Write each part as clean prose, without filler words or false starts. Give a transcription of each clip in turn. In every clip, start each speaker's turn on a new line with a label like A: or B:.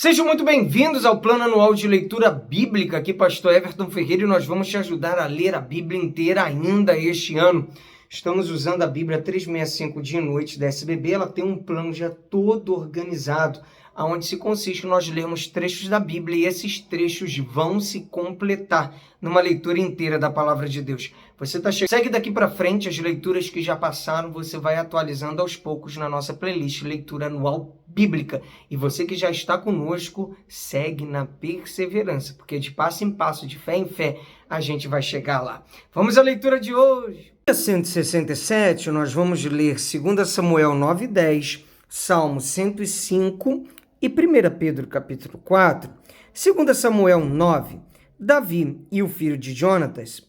A: Sejam muito bem-vindos ao Plano Anual de Leitura Bíblica. Aqui, Pastor Everton Ferreira, e nós vamos te ajudar a ler a Bíblia inteira ainda este ano. Estamos usando a Bíblia 365 dia e noite da SBB. Ela tem um plano já todo organizado, onde se consiste em nós lermos trechos da Bíblia e esses trechos vão se completar numa leitura inteira da Palavra de Deus. Você tá chegando. Segue daqui para frente as leituras que já passaram, você vai atualizando aos poucos na nossa playlist Leitura Anual Bíblica. E você que já está conosco, segue na perseverança, porque de passo em passo, de fé em fé, a gente vai chegar lá. Vamos à leitura de hoje. Dia 167, nós vamos ler 2 Samuel 9:10, Salmo 105 e 1 Pedro capítulo 4. 2 Samuel 9, Davi e o filho de Jonatas.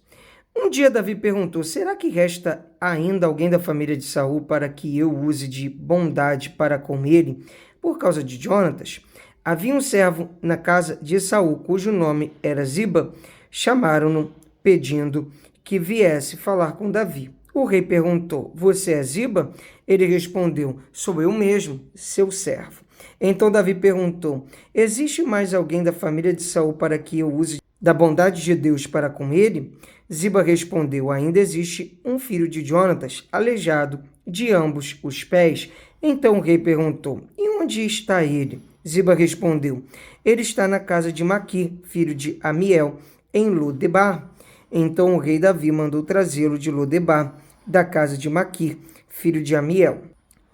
A: Um dia Davi perguntou: será que resta ainda alguém da família de Saul para que eu use de bondade para com ele por causa de Jonatas? Havia um servo na casa de Saul, cujo nome era Ziba. Chamaram-no pedindo que viesse falar com Davi. O rei perguntou: você é Ziba? Ele respondeu: sou eu mesmo, seu servo. Então Davi perguntou: existe mais alguém da família de Saul para que eu use da bondade de Deus para com ele? Ziba respondeu: ainda existe um filho de Jonatas, aleijado de ambos os pés. Então o rei perguntou: e onde está ele? Ziba respondeu: ele está na casa de Maquir, filho de Amiel, em Lodebar. Então o rei Davi mandou trazê-lo de Lodebar, da casa de Maquir, filho de Amiel.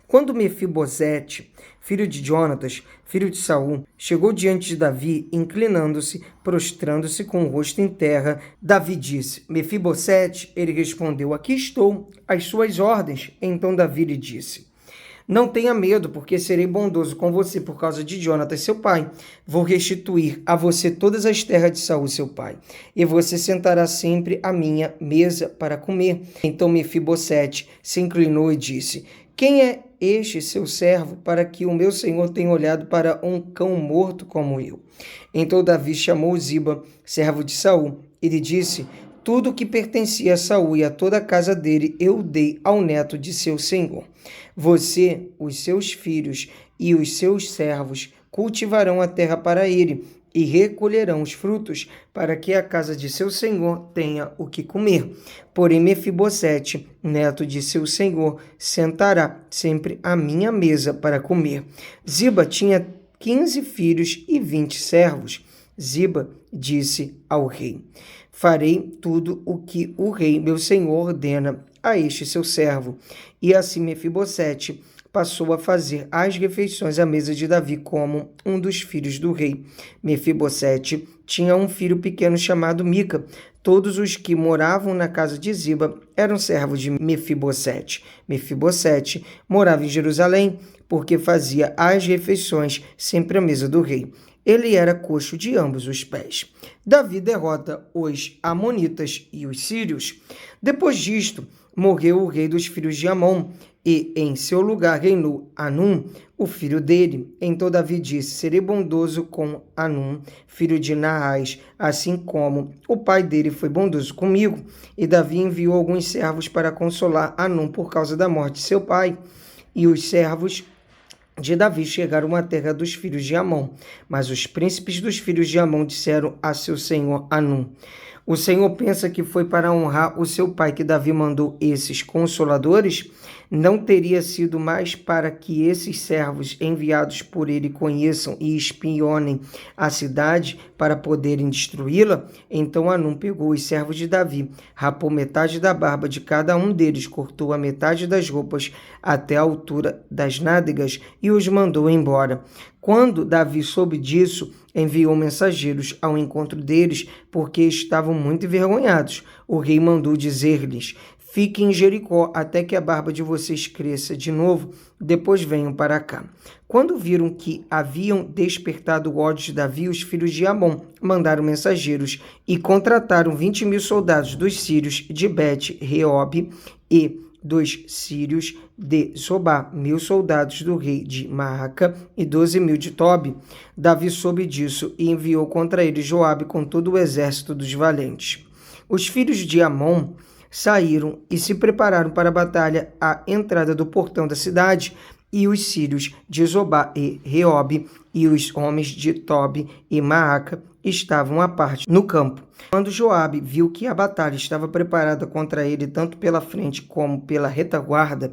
A: Quando Mefibosete, filho de Jonatas, filho de Saul, chegou diante de Davi, inclinando-se, prostrando-se com o rosto em terra, Davi disse: Mefibosete? Ele respondeu: aqui estou, às suas ordens. Então Davi lhe disse: não tenha medo, porque serei bondoso com você por causa de Jonatas, seu pai. Vou restituir a você todas as terras de Saul, seu pai, e você sentará sempre à minha mesa para comer. Então Mefibosete se inclinou e disse: quem é este seu servo para que o meu senhor tenha olhado para um cão morto como eu? Então Davi chamou Ziba, servo de Saul, e lhe disse: tudo o que pertencia a Saul e a toda a casa dele eu dei ao neto de seu senhor. Você, os seus filhos e os seus servos cultivarão a terra para ele e recolherão os frutos para que a casa de seu senhor tenha o que comer. Porém Mefibosete, neto de seu senhor, sentará sempre à minha mesa para comer. Ziba tinha 15 filhos e 20 servos. Ziba disse ao rei: farei tudo o que o rei, meu senhor, ordena a este seu servo. E assim Mefibosete passou a fazer as refeições à mesa de Davi como um dos filhos do rei. Mefibosete tinha um filho pequeno chamado Mica. Todos os que moravam na casa de Ziba eram servos de Mefibosete. Mefibosete morava em Jerusalém, porque fazia as refeições sempre à mesa do rei. Ele era coxo de ambos os pés. Davi derrota os amonitas e os sírios. Depois disto, morreu o rei dos filhos de Amon, e em seu lugar reinou Anum, o filho dele. Então Davi disse: serei bondoso com Anum, filho de Naás, assim como o pai dele foi bondoso comigo. E Davi enviou alguns servos para consolar Anum por causa da morte de seu pai. E os servos de Davi chegaram à terra dos filhos de Amon. Mas os príncipes dos filhos de Amon disseram a seu senhor Anum: o Senhor pensa que foi para honrar o seu pai que Davi mandou esses consoladores? Não teria sido mais para que esses servos enviados por ele conheçam e espionem a cidade para poderem destruí-la? Então Anum pegou os servos de Davi, rapou metade da barba de cada um deles, cortou a metade das roupas até a altura das nádegas e os mandou embora. Quando Davi soube disso, enviou mensageiros ao encontro deles, porque estavam muito envergonhados. O rei mandou dizer-lhes: fiquem em Jericó até que a barba de vocês cresça de novo, depois venham para cá. Quando viram que haviam despertado o ódio de Davi, os filhos de Amon mandaram mensageiros e contrataram 20.000 soldados dos sírios de Bet-Reob e dos sírios de Zobá, 1.000 soldados do rei de Maaca e 12.000 de Tobi. Davi soube disso e enviou contra ele Joabe com todo o exército dos valentes. Os filhos de Amon saíram e se prepararam para a batalha à entrada do portão da cidade, e os sírios de Zobá e Reobe, e os homens de Tobi e Maaca estavam à parte no campo. Quando Joabe viu que a batalha estava preparada contra ele, tanto pela frente como pela retaguarda,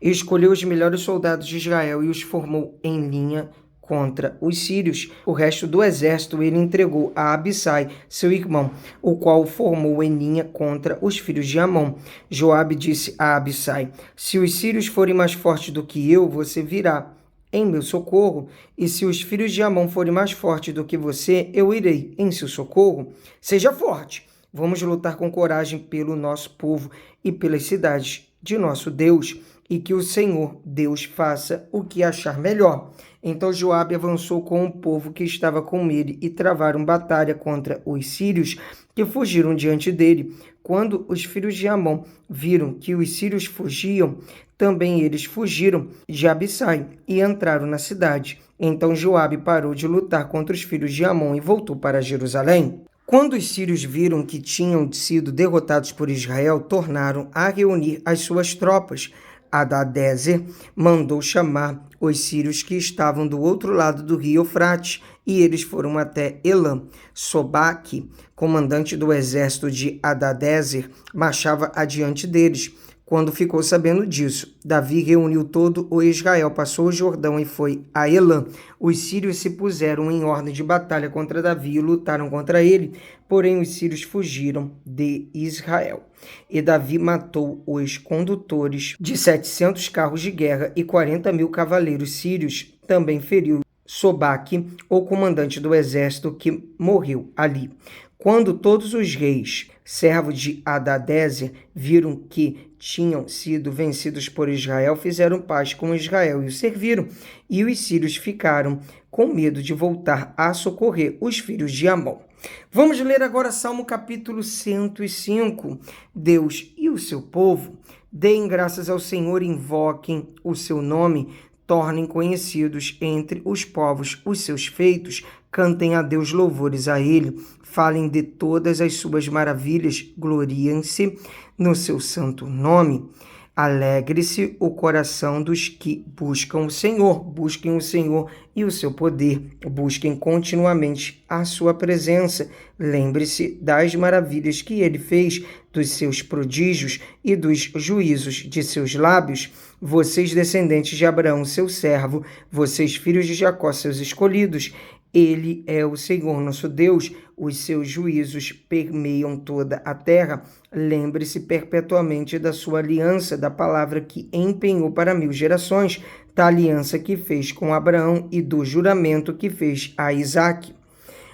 A: escolheu os melhores soldados de Israel e os formou em linha contra os sírios. O resto do exército ele entregou a Abissai, seu irmão, o qual o formou em linha contra os filhos de Amon. Joabe disse a Abissai: se os sírios forem mais fortes do que eu, você virá em meu socorro, e se os filhos de Amon forem mais fortes do que você, eu irei em seu socorro. Seja forte, vamos lutar com coragem pelo nosso povo e pelas cidades de nosso Deus, e que o Senhor Deus faça o que achar melhor. Então Joabe avançou com o povo que estava com ele e travaram batalha contra os sírios que fugiram diante dele. Quando os filhos de Amon viram que os sírios fugiam, também eles fugiram de Abissai e entraram na cidade. Então Joabe parou de lutar contra os filhos de Amon e voltou para Jerusalém. Quando os sírios viram que tinham sido derrotados por Israel, tornaram a reunir as suas tropas. Hadadezer mandou chamar os sírios que estavam do outro lado do rio Eufrates, e eles foram até Elam. Sobaque, comandante do exército de Hadadezer, marchava adiante deles. Quando ficou sabendo disso, Davi reuniu todo o Israel, passou o Jordão e foi a Elam. Os sírios se puseram em ordem de batalha contra Davi e lutaram contra ele, porém os sírios fugiram de Israel. E Davi matou os condutores de 700 carros de guerra e 40.000 cavaleiros sírios. Também feriu Sobaque, o comandante do exército, que morreu ali. Quando todos os reis, servos de Hadadezer, viram que tinham sido vencidos por Israel, fizeram paz com Israel e o serviram. E os sírios ficaram com medo de voltar a socorrer os filhos de Amon. Vamos ler agora Salmo capítulo 105. Deus e o seu povo, deem graças ao Senhor, invoquem o seu nome, tornem conhecidos entre os povos os seus feitos, cantem a Deus louvores a ele, falem de todas as suas maravilhas, gloriem-se no seu santo nome. Alegre-se o coração dos que buscam o Senhor. Busquem o Senhor e o seu poder. Busquem continuamente a sua presença. Lembre-se das maravilhas que ele fez, dos seus prodígios e dos juízos de seus lábios. Vocês, descendentes de Abraão, seu servo, vocês, filhos de Jacó, seus escolhidos, ele é o Senhor nosso Deus, os seus juízos permeiam toda a terra. Lembre-se perpetuamente da sua aliança, da palavra que empenhou para 1000 gerações, da aliança que fez com Abraão e do juramento que fez a Isaque,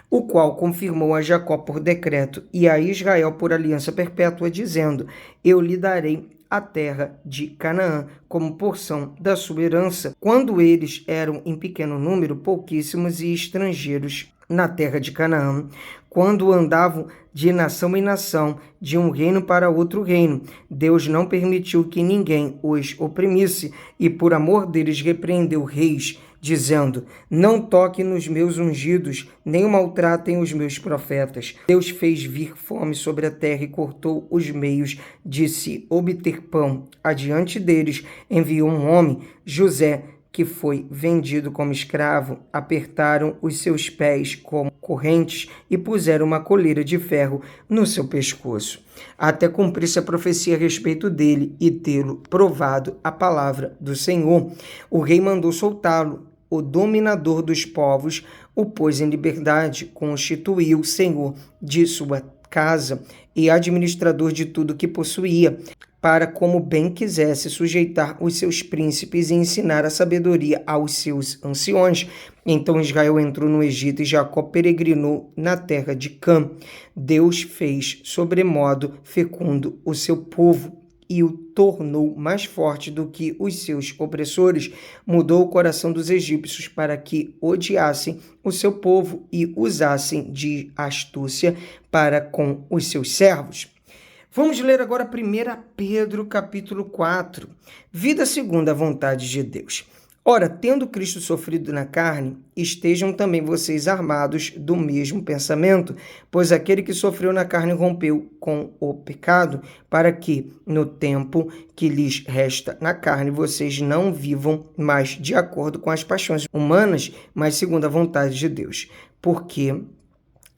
A: o qual confirmou a Jacó por decreto e a Israel por aliança perpétua, dizendo: eu lhe darei a terra de Canaã como porção da sua herança. Quando eles eram em pequeno número, pouquíssimos e estrangeiros na terra de Canaã, quando andavam de nação em nação, de um reino para outro reino, Deus não permitiu que ninguém os oprimisse, e por amor deles repreendeu reis, dizendo: não toquem nos meus ungidos, nem maltratem os meus profetas. Deus fez vir fome sobre a terra e cortou os meios de se obter pão. Adiante deles enviou um homem, José, que foi vendido como escravo. Apertaram os seus pés como correntes e puseram uma coleira de ferro no seu pescoço, até cumprir-se a profecia a respeito dele e tê-lo provado a palavra do Senhor. O rei mandou soltá-lo. O dominador dos povos o pôs em liberdade, constituiu senhor de sua casa e administrador de tudo que possuía, para, como bem quisesse, sujeitar os seus príncipes e ensinar a sabedoria aos seus anciões. Então Israel entrou no Egito e Jacó peregrinou na terra de Cã. Deus fez sobremodo fecundo o seu povo e o tornou mais forte do que os seus opressores. Mudou o coração dos egípcios para que odiassem o seu povo e usassem de astúcia para com os seus servos. Vamos ler agora 1 Pedro capítulo 4. Vida segundo a vontade de Deus. Ora, tendo Cristo sofrido na carne, estejam também vocês armados do mesmo pensamento, pois aquele que sofreu na carne rompeu com o pecado, para que, no tempo que lhes resta na carne, vocês não vivam mais de acordo com as paixões humanas, mas segundo a vontade de Deus. Porque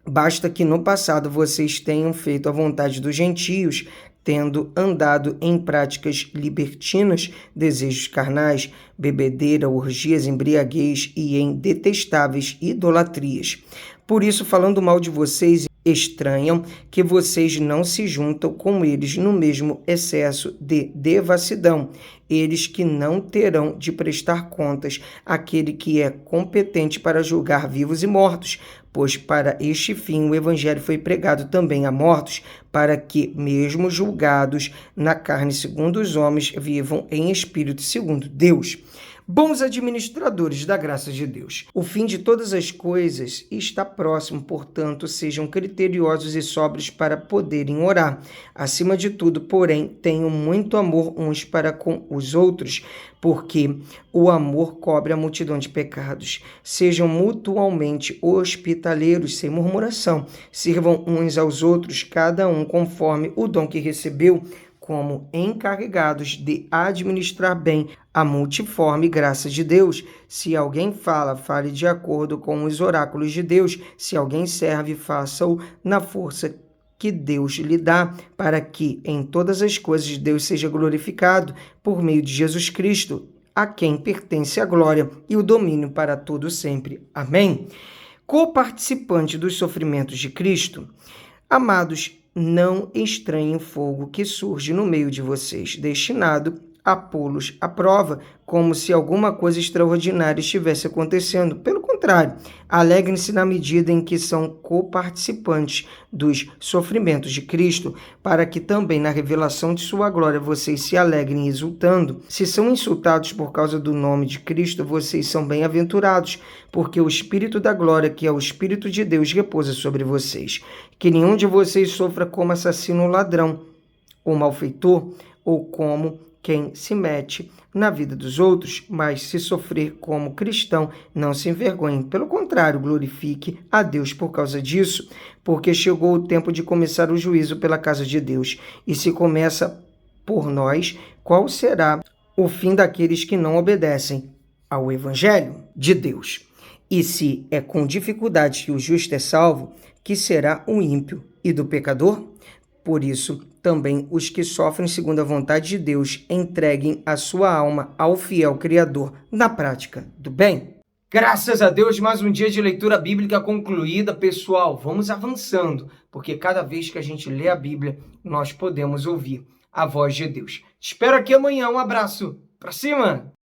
A: basta que no passado vocês tenham feito a vontade dos gentios, tendo andado em práticas libertinas, desejos carnais, bebedeira, orgias, embriaguez e em detestáveis idolatrias. Por isso, falando mal de vocês, estranham que vocês não se juntam com eles no mesmo excesso de devassidão, eles que não terão de prestar contas àquele que é competente para julgar vivos e mortos, pois para este fim o evangelho foi pregado também a mortos, para que, mesmo julgados na carne segundo os homens, vivam em espírito segundo Deus. Bons administradores da graça de Deus. O fim de todas as coisas está próximo, portanto, sejam criteriosos e sóbrios para poderem orar. Acima de tudo, porém, tenham muito amor uns para com os outros, porque o amor cobre a multidão de pecados. Sejam mutualmente hospitaleiros, sem murmuração. Sirvam uns aos outros, cada um conforme o dom que recebeu, como encarregados de administrar bem a multiforme graça de Deus. Se alguém fala, fale de acordo com os oráculos de Deus. Se alguém serve, faça-o na força que Deus lhe dá, para que em todas as coisas Deus seja glorificado por meio de Jesus Cristo, a quem pertence a glória e o domínio para todo sempre. Amém? Co-participante dos sofrimentos de Cristo, amados, não estranhem o fogo que surge no meio de vocês, destinado a pô-los à prova, como se alguma coisa extraordinária estivesse acontecendo. Pelo contrário, alegrem-se na medida em que são coparticipantes dos sofrimentos de Cristo, para que também na revelação de sua glória vocês se alegrem exultando. Se são insultados por causa do nome de Cristo, vocês são bem-aventurados, porque o Espírito da glória, que é o Espírito de Deus, repousa sobre vocês. Que nenhum de vocês sofra como assassino ou ladrão, ou malfeitor, ou como quem se mete na vida dos outros, mas se sofrer como cristão, não se envergonhe. Pelo contrário, glorifique a Deus por causa disso, porque chegou o tempo de começar o juízo pela casa de Deus. E se começa por nós, qual será o fim daqueles que não obedecem ao Evangelho de Deus? E se é com dificuldade que o justo é salvo, que será o ímpio e do pecador? Por isso, também os que sofrem segundo a vontade de Deus entreguem a sua alma ao fiel Criador na prática do bem. Graças a Deus, mais um dia de leitura bíblica concluída. Pessoal, vamos avançando, porque cada vez que a gente lê a Bíblia, nós podemos ouvir a voz de Deus. Te espero aqui amanhã. Um abraço. Pra cima!